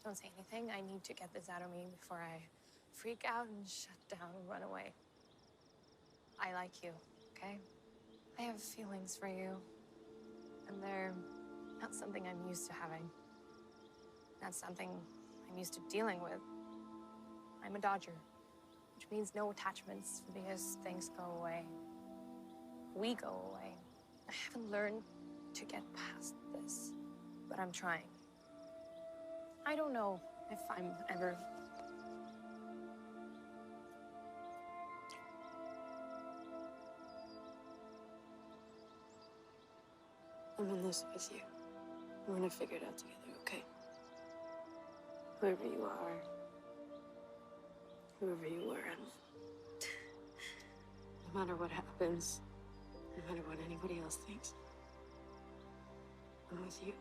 Don't say anything. I need to get this out of me before I freak out and shut down and run away. I like you, okay? I have feelings for you, and they're not something I'm used to having. Not something I'm used to dealing with. I'm a dodger, which means no attachments because things go away. We go away. I haven't learned to get past this, but I'm trying. I don't know if I'm ever... I'm in this with you. We're gonna figure it out together, okay? Whoever you are, whoever you were, and no matter what happens, no matter what anybody else thinks, I'm with you.